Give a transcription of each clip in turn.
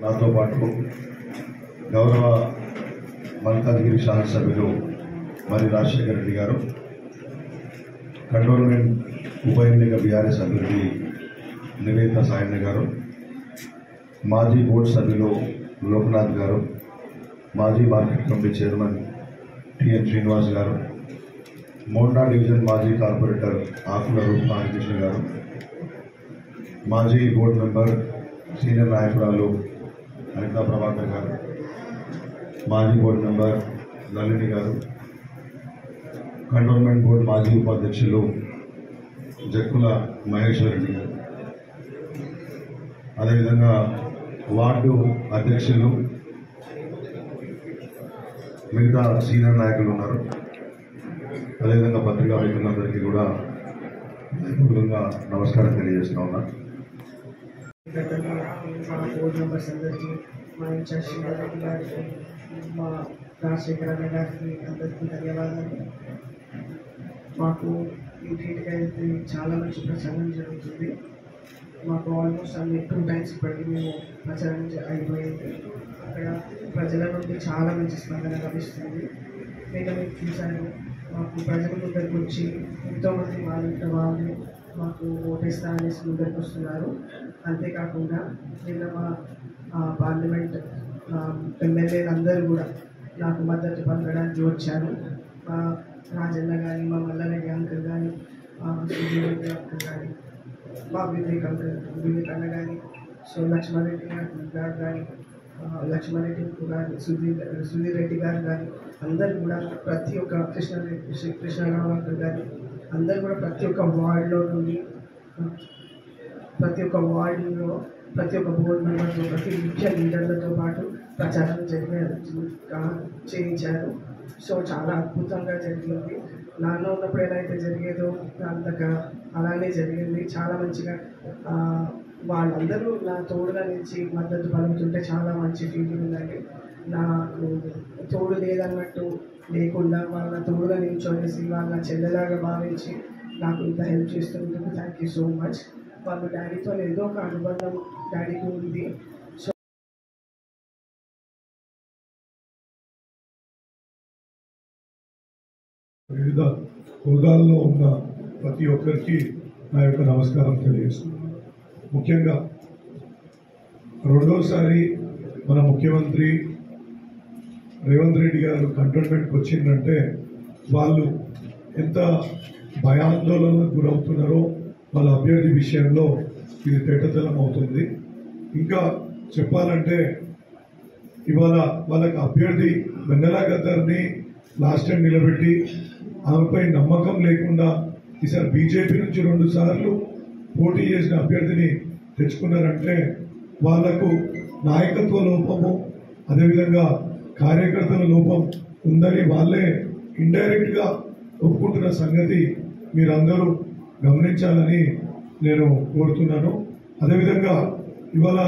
నాతో పాటు గౌరవ మల్కాజ్గిరి శాసనసభ్యులు మరి రాజశేఖర రెడ్డి గారు, కంటోన్మెంట్ ఉప ఎన్నిక బీఆర్ఎస్ అభ్యర్థి నివేదిత సాయన్న గారు, మాజీ బోర్డు సభ్యులు లోక్నాథ్ గారు, మాజీ market committee chairman TN Srinivas గారు, మోండా డివిజన్ మాజీ కార్పొరేటర్ ఆకుల రూపనారాయణ గారు, మాజీ బోర్డు మెంబర్ సీనియర్ నాయకురాలు అనితా ప్రభాకర్ గారు, మాజీ బోర్డు మెంబర్ నళిని గారు, కంటోన్మెంట్ బోర్డు మాజీ ఉపాధ్యక్షులు జక్కుల మహేశ్వర్ రెడ్డి గారు, అదేవిధంగా వార్డు అధ్యక్షులు మిగతా సీనియర్ నాయకులు ఉన్నారు. అదేవిధంగా పత్రికా మిత్రులందరికీ కూడా పూర్వకంగా నమస్కారం తెలియజేస్తా ఉన్నా. మా బోర్డు మెంబర్స్ అందరికీ, మా ఇన్ఛార్జ్ శ్రీధర్ గారికి, మా రాజశేఖర అన్న గారికి అందరికీ ధన్యవాదాలు. మాకు ఇంటింటికి అయితే చాలా మంచి ప్రచారం జరుగుతుంది. మాకు ఆల్మోస్ట్ అన్ని 2 times ఇప్పటికీ మేము ప్రచారం అయిపోయింది. అక్కడ ప్రజల నుండి చాలా మంచి స్పందన లభిస్తుంది. నేను మీకు చూశాను, మాకు ప్రజల ముందరికి వచ్చి ఎంతోమంది వాళ్ళు మాకు ఓటేస్తా అనేసి ముందరికి వస్తున్నారు. అంతేకాకుండా నిన్న మా పార్లమెంట్ ఎమ్మెల్యేలు అందరూ కూడా నాకు మద్దతు పలకడానికి వచ్చారు. మా రాజన్న కానీ, మా మల్లారెడ్డి అంకుల్ కానీ, సుధీరెడ్డి అంకుల్ కానీ, మా వివేక్ అన్న కానీ, సో లక్ష్మారెడ్డి గారు కానీ, లక్ష్మారెడ్డి కానీ, సుధీర్ రెడ్డి గారు కానీ, అందరూ కూడా ప్రతి ఒక్క కృష్ణరావు అంకుల్ కానీ అందరూ కూడా ప్రతి ఒక్క వార్డులో నుండి ప్రతి ఒక్క బోర్డు మెంబర్తో, ప్రతి ముఖ్య లీడర్లతో పాటు ప్రచారం చేయించారు. సో చాలా అద్భుతంగా జరిగింది. నాలో ఉన్నప్పుడు ఎలా అయితే జరిగేదో అంతగా అలానే జరిగింది. చాలా మంచిగా వాళ్ళందరూ నా తోడుగా నిలిచి మద్దతు పలుకుతుంటే చాలా మంచి ఫీలింగ్ ఉందండి. నాకు తోడు లేదన్నట్టు లేకుండా వాళ్ళ తోడుగా నిల్చొనేసి వాళ్ళ చెల్లెలాగా భావించి నాకు ఇంత హెల్ప్ చేస్తున్నందుకు థ్యాంక్ యూ సో మచ్. వాళ్ళు డాడీతో ఏదో ఒక అనుబంధం డాడీకి ఉంది. సో వివిధ హోదాల్లో ఉన్న ప్రతి ఒక్కరికి నా యొక్క నమస్కారం తెలియజేస్తున్నాను. ముఖ్యంగా రెండోసారి మన ముఖ్యమంత్రి రేవంత్ రెడ్డి గారు కంటోన్మెంట్కి వచ్చిందంటే వాళ్ళు ఎంత భయాందోళనకు గురవుతున్నారో వాళ్ళ అభ్యర్థి విషయంలో ఇది తేటతెల్లం అవుతుంది. ఇంకా చెప్పాలంటే ఇవాళ వాళ్ళకి అభ్యర్థి వెన్నెల గద్దర్ని లాస్ట్ టైం నిలబెట్టి ఆమెపై నమ్మకం లేకుండా ఈసారి బీజేపీ నుంచి 2 సార్లు పోటీ చేసిన అభ్యర్థిని తెచ్చుకున్నారంటే వాళ్లకు నాయకత్వ లోపము, అదేవిధంగా కార్యకర్తల లోపం ఉందని వాళ్ళే ఇండైరెక్ట్గా ఒప్పుకుంటున్న సంగతి మీరందరూ గమనించాలని నేను కోరుతున్నాను. అదేవిధంగా ఇవాళ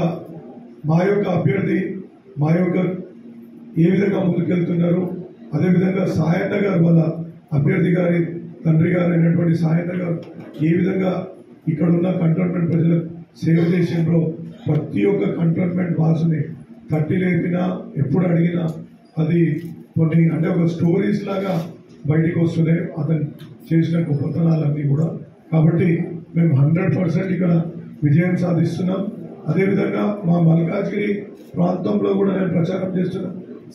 మా యొక్క అభ్యర్థి ఏ విధంగా ముందుకెళ్తున్నారు, అదేవిధంగా సాయన్న గారు వాళ్ళ అభ్యర్థి గారి తండ్రి గారు అయినటువంటి సాయన్న గారు ఏ విధంగా ఇక్కడ ఉన్న కంటోన్మెంట్ ప్రజలకు సేవ చేసిండ్రో ప్రతి ఒక్క కంటోన్మెంట్ వాసుని తట్టి లేపినా ఎప్పుడు అడిగినా అది కొన్ని అంటే ఒక స్టోరీస్ లాగా బయటికి వస్తున్నాయి అతను చేసిన గొప్పతనాలన్నీ కూడా. కాబట్టి మేము 100% ఇక్కడ విజయం సాధిస్తున్నాం. అదేవిధంగా మా మల్కాజ్గిరి ప్రాంతంలో కూడా నేను ప్రచారం చేస్తున్న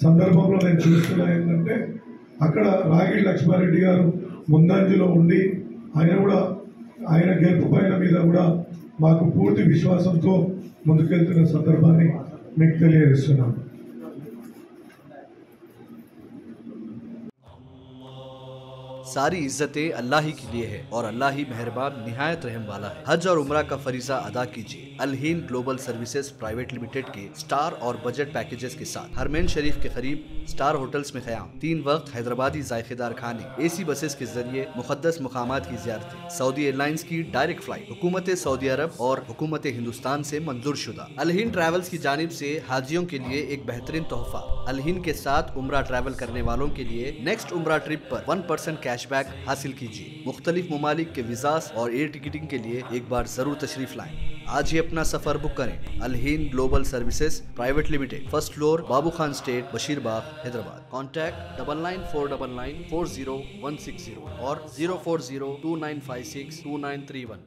సందర్భంలో నేను చూస్తున్నా ఏంటంటే అక్కడ రాగిడి లక్ష్మారెడ్డి గారు ముందంజలో ఉండి ఆయన గెలుపు పైన మీద కూడా మాకు పూర్తి విశ్వాసంతో ముందుకెళ్తున్న సందర్భాన్ని మీకు తెలియజేస్తున్నాను. सारी इज्जतें अल्लाह ही के लिए है और अल्लाह ही मेहरबान निहायत रहम वाला है। हज और उम्रा का फरीजा अदा कीजिए अलहीन ग्लोबल सर्विसेज प्राइवेट लिमिटेड के स्टार और बजट पैकेजेस के साथ। हरमैन शरीफ के करीब स्टार होटल्स में क़याम, 3 वक्त हैदराबादी जायकेदार खाने, एसी बसेस के जरिए मुक़द्दस मुकामात की ज़ियारतें, सऊदी एयरलाइंस की डायरेक्ट फ्लाइट, हुकूमत सऊदी अरब और हुकूमत हिंदुस्तान से मंजूर शुदा। अलहीन ट्रैवल्स की जानिब से हाजियों के लिए एक बेहतरीन तोहफा। अलहीन के साथ उम्रा ट्रैवल करने वालों के लिए नेक्स्ट उम्रा ट्रिप पर 1% कैशबैक हासिल कीजिए। मुख्तलिफ ममालिक के वीज़ास और एयर टिकटिंग के लिए एक बार जरूर तशरीफ लाएं। आज ही अपना सफर बुक करें। Alheen global services private limited, first floor, Babu Khan estate, Basheerbagh, Hyderabad. Contact 9949940160 और 04029562931।